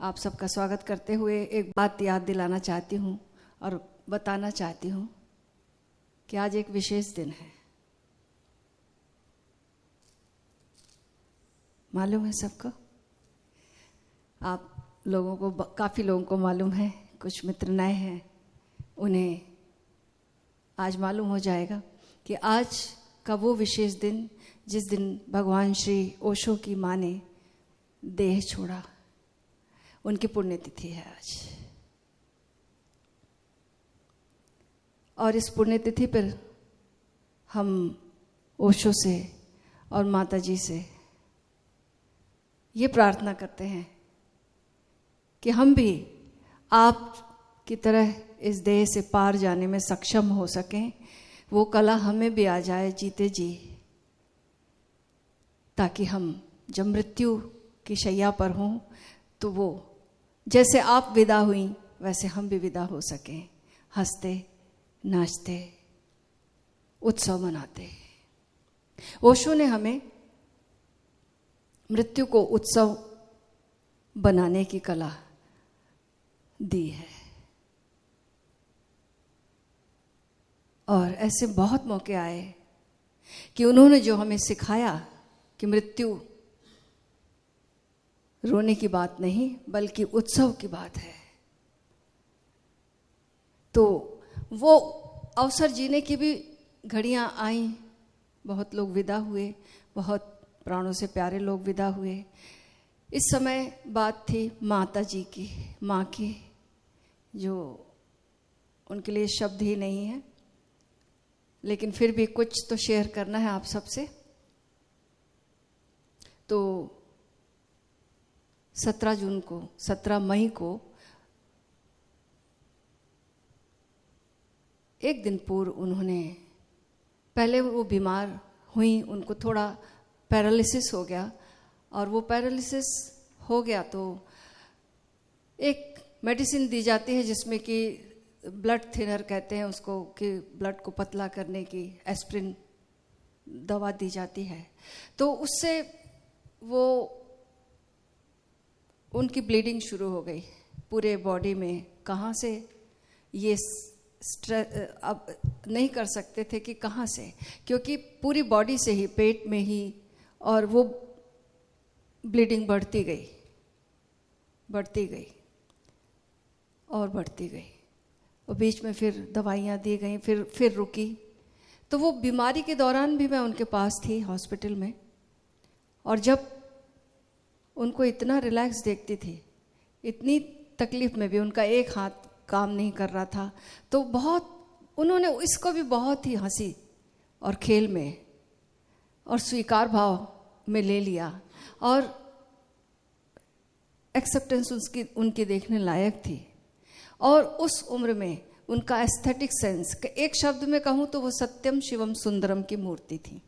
आप सबका स्वागत करते हुए एक बात याद दिलाना चाहती हूँ और बताना चाहती हूँ कि आज एक विशेष दिन है। मालूम है सबको? आप लोगों को, काफ़ी लोगों को मालूम है, कुछ मित्र नए हैं, उन्हें आज मालूम हो जाएगा कि आज का वो विशेष दिन जिस दिन भगवान श्री ओशो की माँ ने देह छोड़ा, उनकी पुण्यतिथि है आज। और इस पुण्यतिथि पर हम ओशो से और माता जी से ये प्रार्थना करते हैं कि हम भी आप की तरह इस देह से पार जाने में सक्षम हो सकें, वो कला हमें भी आ जाए जीते जी, ताकि हम जब मृत्यु की शैया पर हों तो वो जैसे आप विदा हुई वैसे हम भी विदा हो सकें, हंसते नाचते उत्सव मनाते। ओशो ने हमें मृत्यु को उत्सव बनाने की कला दी है और ऐसे बहुत मौके आए कि उन्होंने जो हमें सिखाया कि मृत्यु रोने की बात नहीं बल्कि उत्सव की बात है, तो वो अवसर जीने की भी घड़ियां आईं। बहुत लोग विदा हुए, बहुत प्राणों से प्यारे लोग विदा हुए। इस समय बात थी माता जी की, माँ की, जो उनके लिए शब्द ही नहीं है, लेकिन फिर भी कुछ तो शेयर करना है आप सबसे। तो 17 मई को एक दिन पूर्व उन्होंने, पहले वो बीमार हुई, उनको थोड़ा पैरालिसिस हो गया और वो पैरालिसिस हो गया तो एक मेडिसिन दी जाती है जिसमें कि ब्लड थिनर कहते हैं उसको, कि ब्लड को पतला करने की एस्प्रिन दवा दी जाती है। तो उससे वो उनकी ब्लीडिंग शुरू हो गई पूरे बॉडी में। कहाँ से ये अब नहीं कर सकते थे कि कहाँ से, क्योंकि पूरी बॉडी से ही, पेट में ही, और वो ब्लीडिंग बढ़ती गई और बढ़ती गई और बीच में फिर दवाइयाँ दी गई, फिर रुकी। तो वो बीमारी के दौरान भी मैं उनके पास थी हॉस्पिटल में, और जब उनको इतना रिलैक्स देखती थी, इतनी तकलीफ में भी उनका एक हाथ काम नहीं कर रहा था, तो बहुत उन्होंने इसको भी बहुत ही हंसी और खेल में और स्वीकार भाव में ले लिया और एक्सेप्टेंस उनकी देखने लायक थी। और उस उम्र में उनका एस्थेटिक सेंस, एक शब्द में कहूँ तो वो सत्यम शिवम सुंदरम की मूर्ति थी।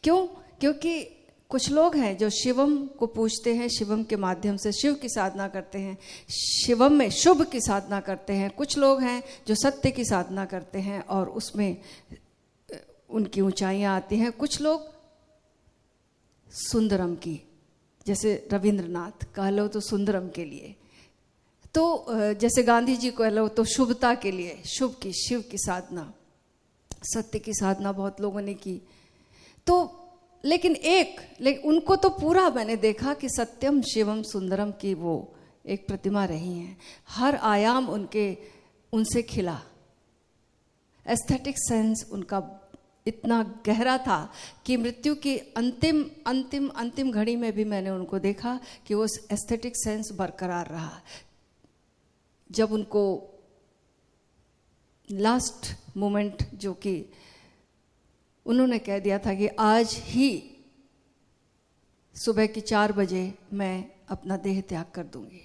क्यों? क्योंकि कुछ लोग हैं जो शिवम को पूजते हैं, शिवम के माध्यम से शिव की साधना करते हैं, शिवम में शुभ की साधना करते हैं। कुछ लोग हैं जो सत्य की साधना करते हैं और उसमें उनकी ऊंचाइयां आती हैं। कुछ लोग सुंदरम की, जैसे रविंद्रनाथ कह लो तो सुंदरम के लिए, तो जैसे गांधी जी कह लो तो शुभता के लिए, शिव की साधना, सत्य की साधना बहुत लोगों ने की। तो लेकिन उनको तो पूरा मैंने देखा कि सत्यम शिवम सुंदरम की वो एक प्रतिमा रही हैं। हर आयाम उनसे खिला। एस्थेटिक सेंस उनका इतना गहरा था कि मृत्यु की अंतिम घड़ी में भी मैंने उनको देखा कि वो एस्थेटिक सेंस बरकरार रहा। जब उनको लास्ट मोमेंट, जो कि उन्होंने कह दिया था कि आज ही सुबह की 4 बजे मैं अपना देह त्याग कर दूंगी,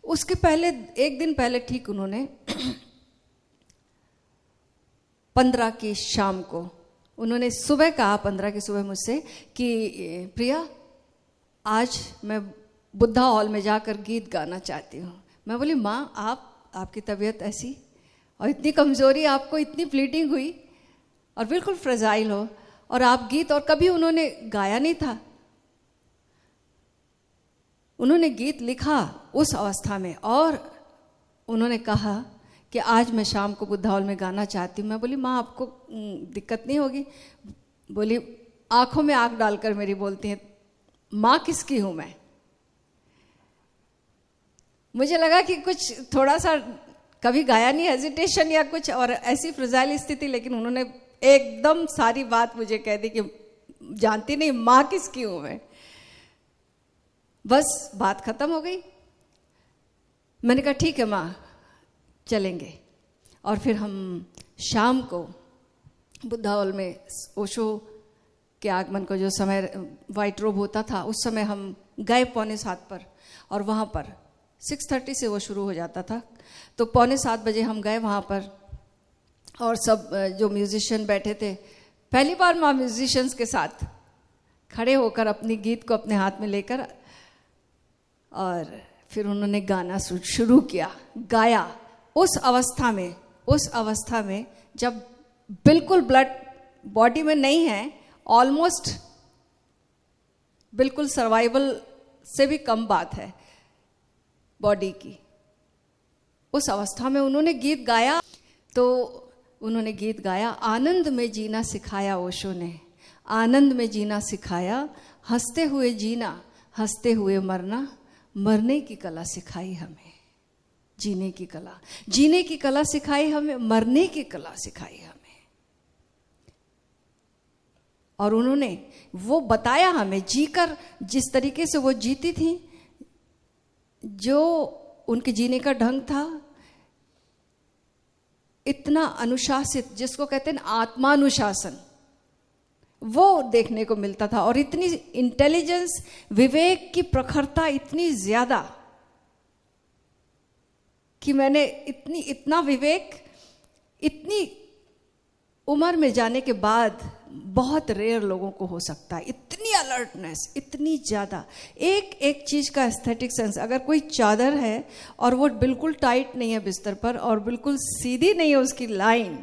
उसके पहले एक दिन पहले ठीक उन्होंने 15 की शाम को उन्होंने सुबह कहा, 15 की सुबह मुझसे कि प्रिया आज मैं बुद्धा हॉल में जाकर गीत गाना चाहती हूँ। मैं बोली माँ, आपकी तबीयत ऐसी और इतनी कमज़ोरी, आपको इतनी ब्लीडिंग हुई और बिल्कुल फ्रेजाइल हो, और आप गीत, और कभी उन्होंने गाया नहीं था, उन्होंने गीत लिखा उस अवस्था में, और उन्होंने कहा कि आज मैं शाम को बुद्धा हॉल में गाना चाहती हूँ। मैं बोली माँ आपको दिक्कत नहीं होगी? बोली आंखों में आंख डालकर मेरी बोलती हैं माँ किसकी हूँ मैं। मुझे लगा कि कुछ थोड़ा सा, कभी गाया नहीं, हेजिटेशन या कुछ और ऐसी फ्रजाइल स्थिति, लेकिन उन्होंने एकदम सारी बात मुझे कह दी कि जानती नहीं माँ किसकी हूँ मैं। बस बात खत्म हो गई। मैंने कहा ठीक है माँ चलेंगे। और फिर हम शाम को बुद्धा हॉल में ओशो के आगमन को जो समय वाइट रोब होता था उस समय हम गए 6:45 पर, और वहाँ पर 6:30 से वो शुरू हो जाता था, तो 6:45 बजे हम गए वहाँ पर। और सब जो म्यूजिशियन बैठे थे, पहली बार माँ म्यूजिशियंस के साथ खड़े होकर अपनी गीत को अपने हाथ में लेकर, और फिर उन्होंने गाना शुरू किया, गाया उस अवस्था में जब बिल्कुल ब्लड बॉडी में नहीं है, ऑलमोस्ट बिल्कुल सर्वाइवल से भी कम बात है बॉडी की। उस अवस्था में उन्होंने गीत गाया। तो उन्होंने गीत गाया, आनंद में जीना सिखाया ओशो ने, आनंद में जीना सिखाया, हंसते हुए जीना, हंसते हुए मरना, मरने की कला सिखाई हमें, जीने की कला, जीने की कला सिखाई हमें, मरने की कला सिखाई हमें। और उन्होंने वो बताया हमें जीकर, जिस तरीके से वो जीती थी, जो उनके जीने का ढंग था, इतना अनुशासित, जिसको कहते हैं आत्मानुशासन, वो देखने को मिलता था। और इतनी इंटेलिजेंस, विवेक की प्रखरता इतनी ज्यादा कि मैंने इतना विवेक इतनी उम्र में जाने के बाद बहुत रेयर लोगों को हो सकता है। इतनी अलर्टनेस, इतनी ज़्यादा, एक एक चीज़ का एस्थेटिक सेंस। अगर कोई चादर है और वो बिल्कुल टाइट नहीं है बिस्तर पर और बिल्कुल सीधी नहीं है उसकी लाइन,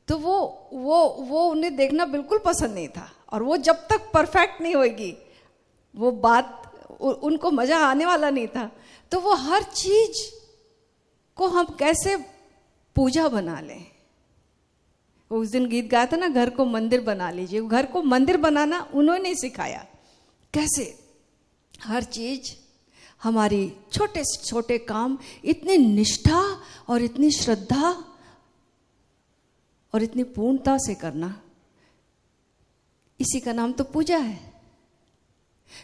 तो वो उन्हें देखना बिल्कुल पसंद नहीं था। और वो जब तक परफेक्ट नहीं होगी वो बात उनको मज़ा आने वाला नहीं था। तो वो हर चीज़ को हम कैसे पूजा बना लें। वो उस दिन गीत गाया था ना, घर को मंदिर बना लीजिए। घर को मंदिर बनाना उन्होंने सिखाया, कैसे हर चीज, हमारी छोटे से छोटे काम इतनी निष्ठा और इतनी श्रद्धा और इतनी पूर्णता से करना, इसी का नाम तो पूजा है।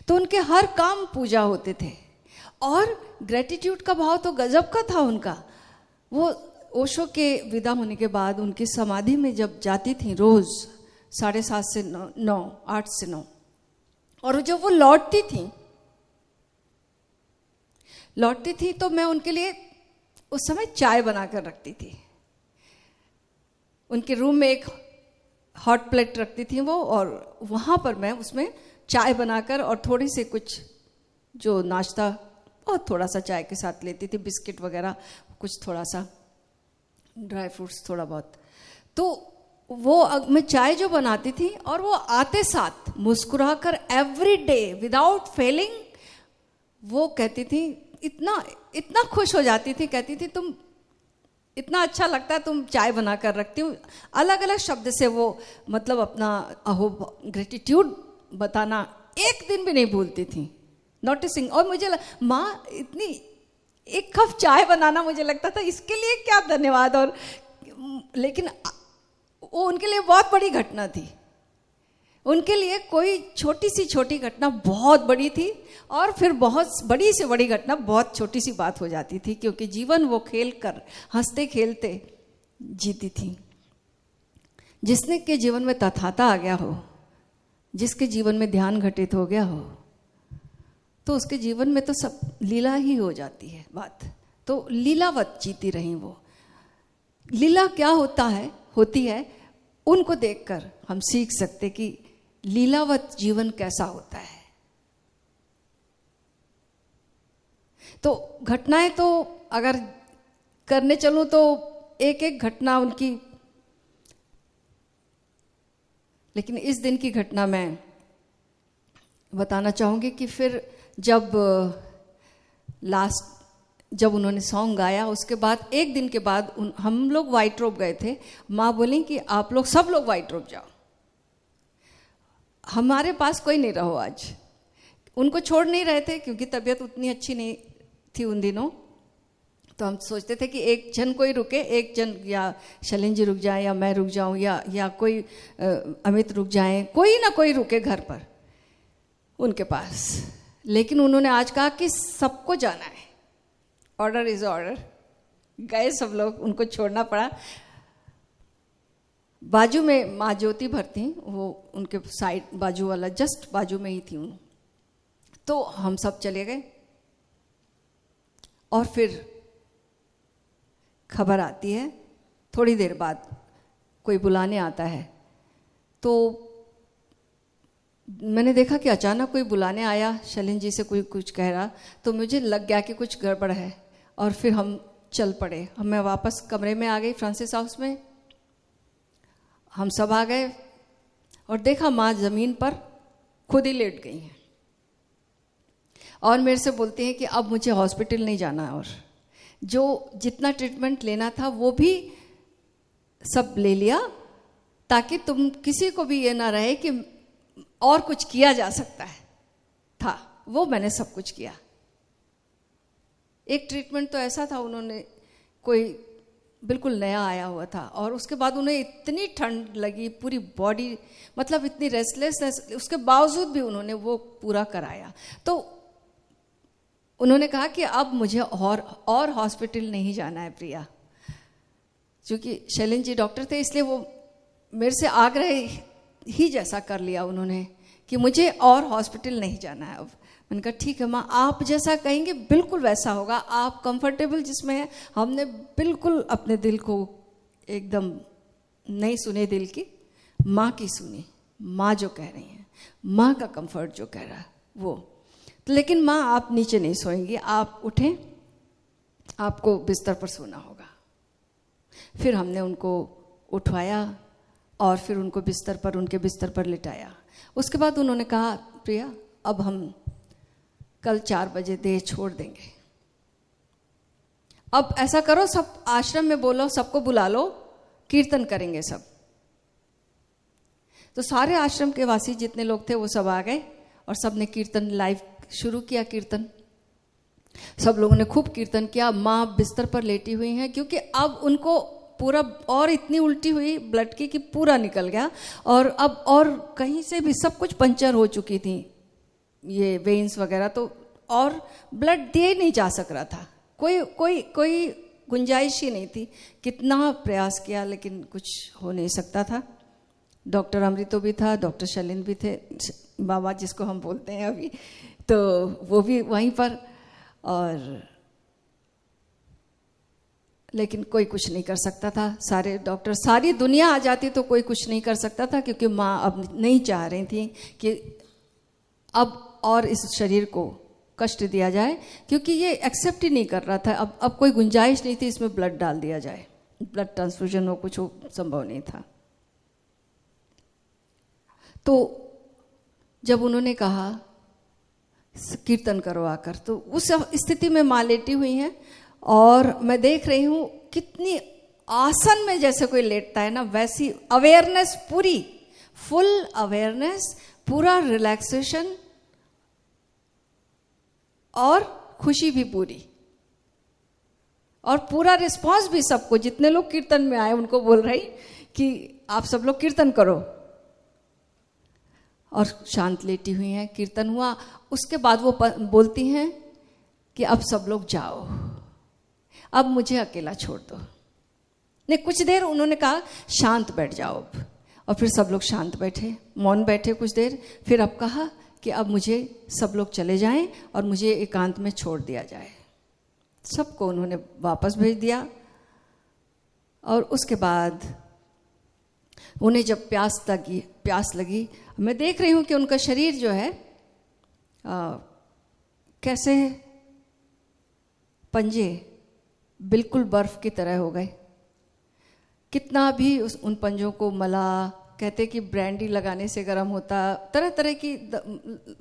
तो उनके हर काम पूजा होते थे। और ग्रेटिट्यूड का भाव तो गजब का था उनका। वो ओशो के विदा होने के बाद उनकी समाधि में जब जाती थी रोज 7:30 से 9, 8 से 9, और जब वो लौटती थी तो मैं उनके लिए उस समय चाय बनाकर रखती थी। उनके रूम में एक हॉट प्लेट रखती थी वो, और वहाँ पर मैं उसमें चाय बनाकर और थोड़ी सी कुछ जो नाश्ता और थोड़ा सा चाय के साथ लेती थी, बिस्किट वगैरह, कुछ थोड़ा सा ड्राई फ्रूट्स थोड़ा बहुत। तो वो मैं चाय जो बनाती थी और वो आते साथ मुस्कुराकर एवरी डे विदाउट फेलिंग वो कहती थी, इतना खुश हो जाती थी, कहती थी तुम इतना अच्छा लगता है तुम चाय बना कर रखती हूँ। अलग अलग शब्द से वो मतलब अपना ग्रेटिट्यूड बताना एक दिन भी नहीं भूलती थी, नोटिसिंग। और मुझे माँ इतनी एक कप चाय बनाना, मुझे लगता था इसके लिए क्या धन्यवाद। और लेकिन वो उनके लिए बहुत बड़ी घटना थी। उनके लिए कोई छोटी घटना बहुत बड़ी थी, और फिर बहुत बड़ी से बड़ी घटना बहुत छोटी सी बात हो जाती थी, क्योंकि जीवन वो खेल कर हंसते खेलते जीती थी। जिसने के जीवन में तथाता आ गया हो, जिसके जीवन में ध्यान घटित हो गया हो, तो उसके जीवन में तो सब लीला ही हो जाती है बात। तो लीलावत जीती रही वो। लीला क्या होती है, उनको देखकर हम सीख सकते कि लीलावत जीवन कैसा होता है। तो घटनाएं तो अगर करने चलूं तो एक एक घटना उनकी, लेकिन इस दिन की घटना मैं बताना चाहूँगी कि फिर जब उन्होंने सॉन्ग गाया, उसके बाद एक दिन के बाद हम लोग वाइट रोब गए थे। माँ बोली कि आप लोग सब लोग वाइट रोब जाओ, हमारे पास कोई नहीं रहो आज। उनको छोड़ नहीं रहे थे क्योंकि तबीयत उतनी अच्छी नहीं थी उन दिनों, तो हम सोचते थे कि एक जन कोई रुके, एक जन या शैलेन जी रुक जाए या मैं रुक जाऊं या कोई अमित रुक जाए, कोई ना कोई रुके घर पर उनके पास। लेकिन उन्होंने आज कहा कि सबको जाना है, ऑर्डर इज ऑर्डर। गए सब लोग, उनको छोड़ना पड़ा। बाजू में माँ ज्योति भर थी, वो उनके साइड बाजू वाला जस्ट बाजू में ही थी उन। तो हम सब चले गए और फिर खबर आती है, थोड़ी देर बाद कोई बुलाने आता है। तो मैंने देखा कि अचानक कोई बुलाने आया, शैलेन जी से कोई कुछ कह रहा, तो मुझे लग गया कि कुछ गड़बड़ है। और फिर हम चल पड़े। मैं वापस कमरे में आ गई फ्रांसिस हाउस में, हम सब आ गए और देखा माँ ज़मीन पर खुद ही लेट गई हैं और मेरे से बोलती हैं कि अब मुझे हॉस्पिटल नहीं जाना, और जो जितना ट्रीटमेंट लेना था वो भी सब ले लिया, ताकि तुम किसी को भी ये ना रहे कि और कुछ किया जा सकता है था। वो मैंने सब कुछ किया। एक ट्रीटमेंट तो ऐसा था, उन्होंने कोई बिल्कुल नया आया हुआ था और उसके बाद उन्हें इतनी ठंड लगी, पूरी बॉडी मतलब इतनी रेस्टलेसनेस, उसके बावजूद भी उन्होंने वो पूरा कराया। तो उन्होंने कहा कि अब मुझे और हॉस्पिटल नहीं जाना है प्रिया। क्योंकि शैलेन जी डॉक्टर थे, इसलिए वो मेरे से आग्रह ही जैसा कर लिया उन्होंने कि मुझे और हॉस्पिटल नहीं जाना है अब। मैंने कहा ठीक है माँ, आप जैसा कहेंगे बिल्कुल वैसा होगा, आप कंफर्टेबल जिसमें है। हमने बिल्कुल अपने दिल को एकदम नहीं सुने, दिल की माँ की सुनी, माँ जो कह रही हैं, माँ का कंफर्ट जो कह रहा है वो। लेकिन माँ आप नीचे नहीं सोएंगी, आप उठें, आपको बिस्तर पर सोना होगा। फिर हमने उनको उठवाया और फिर उनको उनके बिस्तर पर लिटाया। उसके बाद उन्होंने कहा प्रिया अब हम कल 4 बजे देह छोड़ देंगे, अब ऐसा करो सब आश्रम में बोलो, सबको बुला लो, कीर्तन करेंगे सब। तो सारे आश्रम के वासी जितने लोग थे वो सब आ गए और सब ने कीर्तन लाइव शुरू किया। कीर्तन सब लोगों ने खूब कीर्तन किया। माँ बिस्तर पर लेटी हुई हैं क्योंकि अब उनको पूरा और इतनी उल्टी हुई ब्लड की कि पूरा निकल गया और अब और कहीं से भी सब कुछ पंचर हो चुकी थी, ये वेन्स वगैरह, तो और ब्लड दिए नहीं जा सक रहा था, कोई गुंजाइश ही नहीं थी। कितना प्रयास किया लेकिन कुछ हो नहीं सकता था। डॉक्टर अमृतो भी था, डॉक्टर शैलेन भी थे, बाबा जिसको हम बोलते हैं अभी, तो वो भी वहीं पर, और लेकिन कोई कुछ नहीं कर सकता था। सारे डॉक्टर, सारी दुनिया आ जाती तो कोई कुछ नहीं कर सकता था, क्योंकि माँ अब नहीं चाह रही थी कि अब और इस शरीर को कष्ट दिया जाए, क्योंकि ये एक्सेप्ट ही नहीं कर रहा था। अब कोई गुंजाइश नहीं थी इसमें ब्लड डाल दिया जाए, ब्लड ट्रांसफ्यूजन हो कुछ संभव नहीं था। तो जब उन्होंने कहा कीर्तन करो आकर, तो उस स्थिति में माँ लेटी हुई हैं और मैं देख रही हूँ कितनी आसन में जैसे कोई लेटता है ना, वैसी अवेयरनेस, पूरी फुल अवेयरनेस, पूरा रिलैक्सेशन और खुशी भी पूरी, और पूरा रिस्पांस भी सबको, जितने लोग कीर्तन में आए उनको बोल रही कि आप सब लोग कीर्तन करो, और शांत लेटी हुई हैं। कीर्तन हुआ, उसके बाद वो बोलती हैं कि अब सब लोग जाओ, अब मुझे अकेला छोड़ दो। नहीं, कुछ देर उन्होंने कहा शांत बैठ जाओ अब, और फिर सब लोग शांत बैठे, मौन बैठे कुछ देर। फिर अब कहा कि अब मुझे सब लोग चले जाएं और मुझे एकांत में छोड़ दिया जाए। सबको उन्होंने वापस भेज दिया। और उसके बाद उन्हें जब प्यास लगी, मैं देख रही हूँ कि उनका शरीर जो है कैसे पंजे बिल्कुल बर्फ की तरह हो गए। कितना भी उन पंजों को मला, कहते कि ब्रांडी लगाने से गर्म होता, तरह तरह की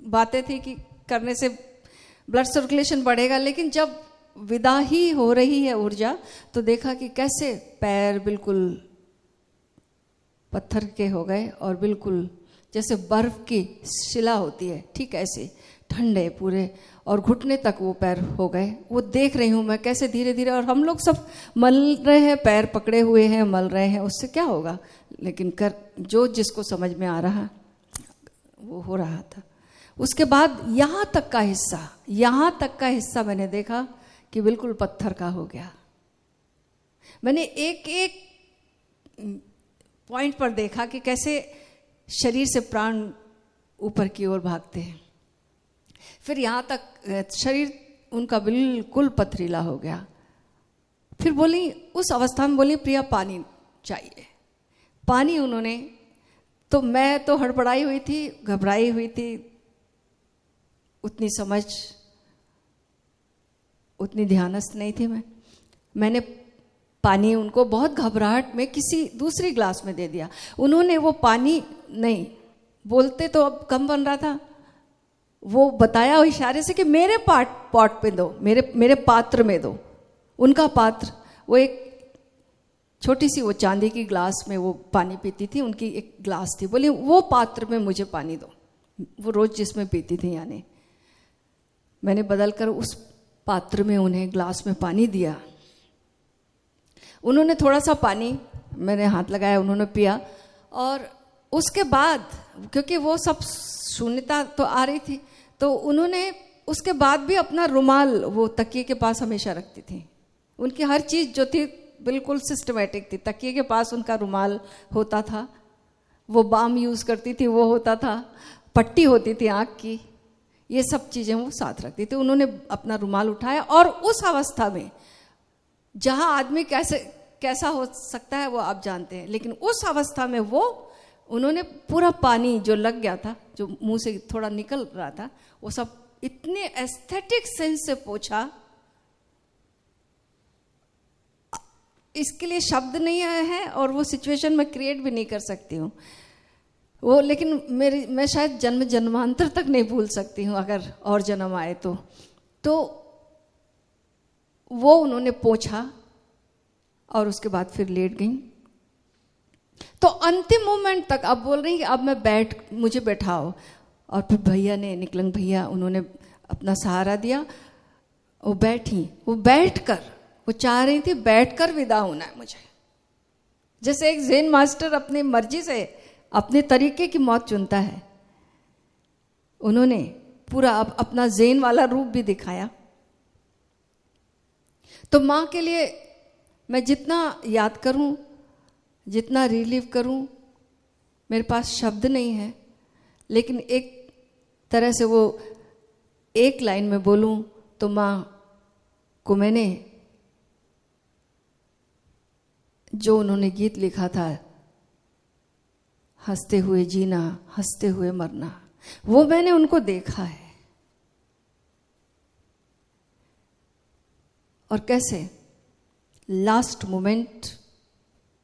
बातें थी कि करने से ब्लड सर्कुलेशन बढ़ेगा। लेकिन जब विदा ही हो रही है ऊर्जा, तो देखा कि कैसे पैर बिल्कुल पत्थर के हो गए और बिल्कुल जैसे बर्फ की शिला होती है, ठीक ऐसे ठंडे पूरे, और घुटने तक वो पैर हो गए। वो देख रही हूँ मैं कैसे धीरे धीरे, और हम लोग सब मल रहे हैं, पैर पकड़े हुए हैं, मल रहे हैं, उससे क्या होगा, लेकिन कर जो जिसको समझ में आ रहा वो हो रहा था। उसके बाद यहाँ तक का हिस्सा मैंने देखा कि बिल्कुल पत्थर का हो गया। मैंने एक एक पॉइंट पर देखा कि कैसे शरीर से प्राण ऊपर की ओर भागते हैं। फिर यहाँ तक शरीर उनका बिल्कुल पथरीला हो गया। फिर बोली, उस अवस्था में बोली, प्रिया पानी चाहिए। पानी उन्होंने, तो मैं तो हड़बड़ाई हुई थी, घबराई हुई थी, उतनी समझ, उतनी ध्यानस्थ नहीं थी मैंने पानी उनको बहुत घबराहट में किसी दूसरी ग्लास में दे दिया। उन्होंने वो पानी नहीं, बोलते तो अब कम बन रहा था, वो बताया इशारे से कि मेरे पॉट पे दो, मेरे पात्र में दो। उनका पात्र, वो एक छोटी सी वो चांदी की ग्लास में वो पानी पीती थी, उनकी एक ग्लास थी, बोली वो पात्र में मुझे पानी दो, वो रोज जिसमें पीती थी। यानी मैंने बदलकर उस पात्र में उन्हें ग्लास में पानी दिया। उन्होंने थोड़ा सा पानी, मैंने हाथ लगाया, उन्होंने पिया। और उसके बाद, क्योंकि वो सब शून्यता तो आ रही थी, तो उन्होंने उसके बाद भी अपना रुमाल वो तकिए के पास हमेशा रखती थी। उनकी हर चीज़ जो थी बिल्कुल सिस्टमेटिक थी। तकिए के पास उनका रुमाल होता था, वो बाम यूज़ करती थी, वो होता था, पट्टी होती थी आँख की, ये सब चीज़ें वो साथ रखती थी। उन्होंने अपना रुमाल उठाया, और उस अवस्था में जहाँ आदमी कैसा हो सकता है वो आप जानते हैं, लेकिन उस अवस्था में उन्होंने पूरा पानी जो लग गया था, जो मुंह से थोड़ा निकल रहा था, वो सब इतने एस्थेटिक सेंस से पोंछा, इसके लिए शब्द नहीं आए हैं, और वो सिचुएशन मैं क्रिएट भी नहीं कर सकती हूँ वो। लेकिन मैं शायद जन्म जन्मांतर तक नहीं भूल सकती हूँ, अगर और जन्म आए तो वो उन्होंने पोंछा, और उसके बाद फिर लेट गई। तो अंतिम मोमेंट तक अब बोल रही कि अब मैं मुझे बैठाओ। और फिर भैया ने, निकलंग भैया, उन्होंने अपना सहारा दिया। वो बैठी, वो बैठकर, वो चाह रही थी बैठकर विदा होना है मुझे, जैसे एक ज़ेन मास्टर अपनी मर्जी से अपने तरीके की मौत चुनता है। उन्होंने पूरा अपना ज़ेन वाला रूप भी दिखाया। तो माँ के लिए मैं जितना याद करूं, जितना रिलीव करूं, मेरे पास शब्द नहीं है। लेकिन एक तरह से वो एक लाइन में बोलूं तो माँ को मैंने जो उन्होंने गीत लिखा था, हंसते हुए जीना, हंसते हुए मरना, वो मैंने उनको देखा है। और कैसे लास्ट मोमेंट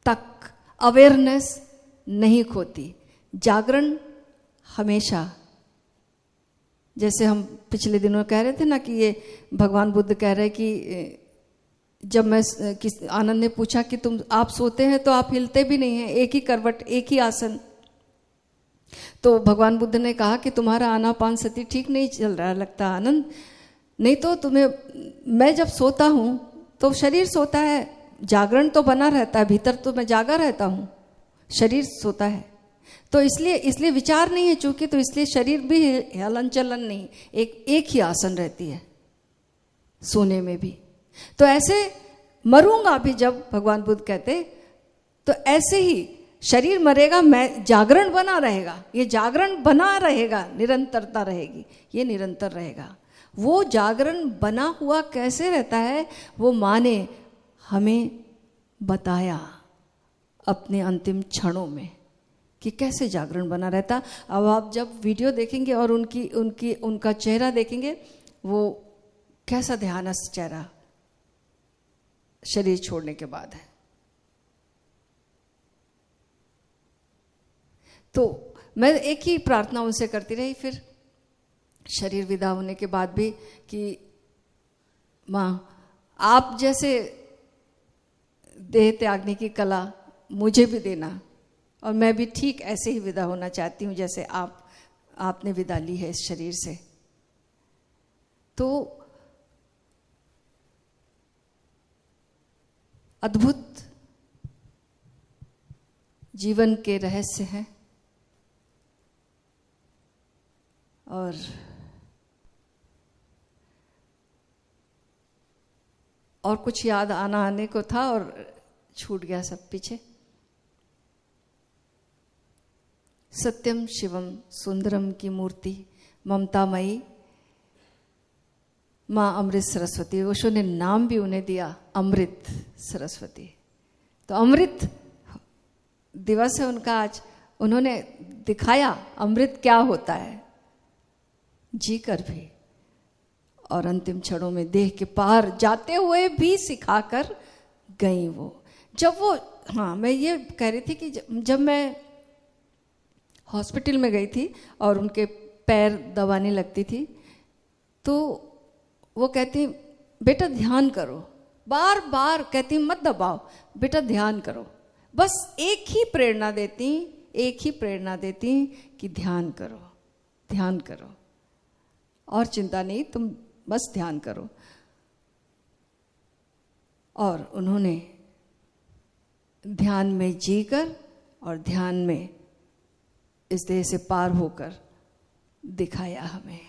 तक अवेयरनेस नहीं खोती। जागरण हमेशा, जैसे हम पिछले दिनों कह रहे थे ना कि ये भगवान बुद्ध कह रहे कि जब आनंद ने पूछा कि आप सोते हैं तो आप हिलते भी नहीं हैं, एक ही करवट, एक ही आसन। तो भगवान बुद्ध ने कहा कि तुम्हारा आनापान सती ठीक नहीं चल रहा लगता आनंद, नहीं तो तुम्हें, मैं जब सोता हूँ तो शरीर सोता है, जागरण तो बना रहता है, भीतर तो मैं जागा रहता हूँ, शरीर सोता है। तो इसलिए विचार नहीं है चूंकि, तो इसलिए शरीर भी हलन चलन नहीं, एक ही आसन रहती है सोने में भी। तो ऐसे मरूंगा भी, जब भगवान बुद्ध कहते, तो ऐसे ही शरीर मरेगा, मैं जागरण बना रहेगा, ये जागरण बना रहेगा, निरंतरता रहेगी, ये निरंतर रहेगा। वो जागरण बना हुआ कैसे रहता है, वो माँ ने हमें बताया अपने अंतिम क्षणों में कि कैसे जागरण बना रहता। अब आप जब वीडियो देखेंगे और उनका चेहरा देखेंगे, वो कैसा ध्यानस्थ चेहरा शरीर छोड़ने के बाद है। तो मैं एक ही प्रार्थना उनसे करती रही फिर शरीर विदा होने के बाद भी कि माँ आप जैसे देह त्यागने की कला मुझे भी देना, और मैं भी ठीक ऐसे ही विदा होना चाहती हूँ जैसे आपने विदा ली है इस शरीर से। तो अद्भुत जीवन के रहस्य हैं और कुछ याद आने को था और छूट गया सब पीछे। सत्यम शिवम सुंदरम की मूर्ति ममतामयी माँ अमृत सरस्वती, ओशो ने नाम भी उन्हें दिया अमृत सरस्वती। तो अमृत दिवस है उनका आज, उन्होंने दिखाया अमृत क्या होता है जी कर भी, और अंतिम क्षणों में देह के पार जाते हुए भी सिखाकर गई वो। जब वो, हाँ मैं ये कह रही थी कि जब मैं हॉस्पिटल में गई थी और उनके पैर दबाने लगती थी तो वो कहती बेटा ध्यान करो, बार बार कहती मत दबाओ बेटा ध्यान करो, बस एक ही प्रेरणा देती कि ध्यान करो ध्यान करो, और चिंता नहीं, तुम बस ध्यान करो। और उन्होंने ध्यान में जीकर और ध्यान में इस देह से पार होकर दिखाया हमें,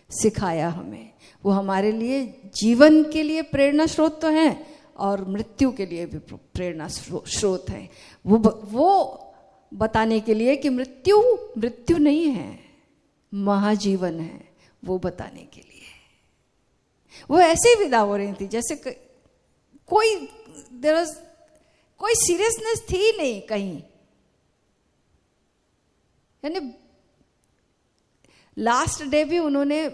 सिखाया हमें। वो हमारे लिए जीवन के लिए प्रेरणा स्रोत तो हैं और मृत्यु के लिए भी प्रेरणा स्रोत है। वो बताने के लिए कि मृत्यु नहीं है, महाजीवन है, वो बताने के लिए। वो ऐसे ही विदा हो रही थी जैसे कोई सीरियसनेस थी नहीं कहीं, यानी लास्ट डे भी उन्होंने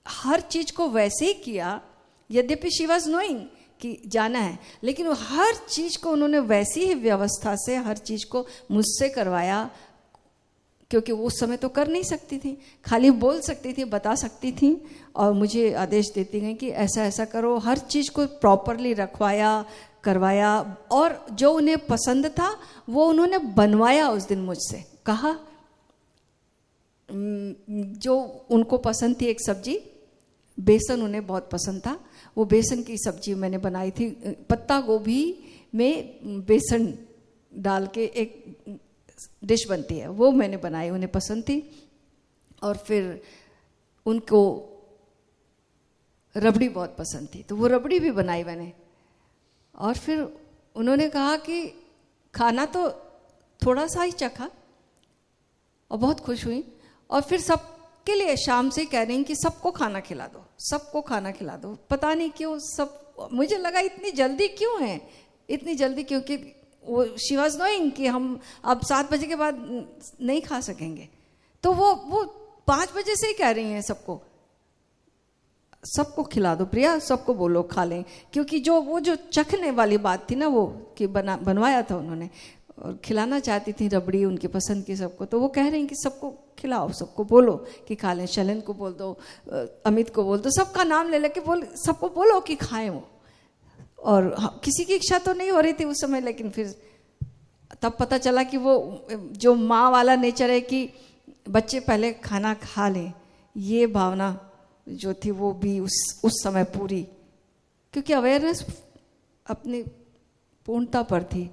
हर चीज को वैसे ही किया, यद्यपि शी वॉज नोइंग कि जाना है, लेकिन वो हर चीज को उन्होंने वैसी ही व्यवस्था से हर चीज को मुझसे करवाया, क्योंकि वो उस समय तो कर नहीं सकती थी, खाली बोल सकती थी, बता सकती थी और मुझे आदेश देती गई कि ऐसा ऐसा करो। हर चीज को प्रॉपरली रखवाया, करवाया, और जो उन्हें पसंद था वो उन्होंने बनवाया उस दिन मुझसे। कहा जो उनको पसंद थी एक सब्जी, बेसन उन्हें बहुत पसंद था, वो बेसन की सब्जी मैंने बनाई थी, पत्ता गोभी में बेसन डाल के एक डिश बनती है, वो मैंने बनाई, उन्हें पसंद थी। और फिर उनको रबड़ी बहुत पसंद थी, तो वो रबड़ी भी बनाई मैंने। और फिर उन्होंने कहा कि खाना तो थोड़ा सा ही चखा और बहुत खुश हुई, और फिर सबके लिए शाम से कह रही कि सबको खाना खिला दो, सबको खाना खिला दो। पता नहीं क्यों सब, मुझे लगा इतनी जल्दी क्यों है, इतनी जल्दी क्योंकि वो शी वाज नोइंग कि हम अब 7 बजे के बाद नहीं खा सकेंगे, तो वो 5 बजे से ही कह रही हैं सबको खिला दो प्रिया, सबको बोलो खा लें, क्योंकि वो जो चखने वाली बात थी ना, वो कि बनवाया था उन्होंने और खिलाना चाहती थी रबड़ी उनकी पसंद की सबको, तो वो कह रही हैं कि सबको खिलाओ, सबको बोलो कि खा लें, शलन को बोल दो, अमित को बोल दो, सबका नाम ले लेके सबको बोलो कि खाएं वो। और किसी की इच्छा तो नहीं हो रही थी उस समय, लेकिन फिर तब पता चला कि वो जो माँ वाला नेचर है कि बच्चे पहले खाना खा लें, ये भावना जो थी वो भी उस समय पूरी, क्योंकि अवेयरनेस अपनी पूर्णता पर थी।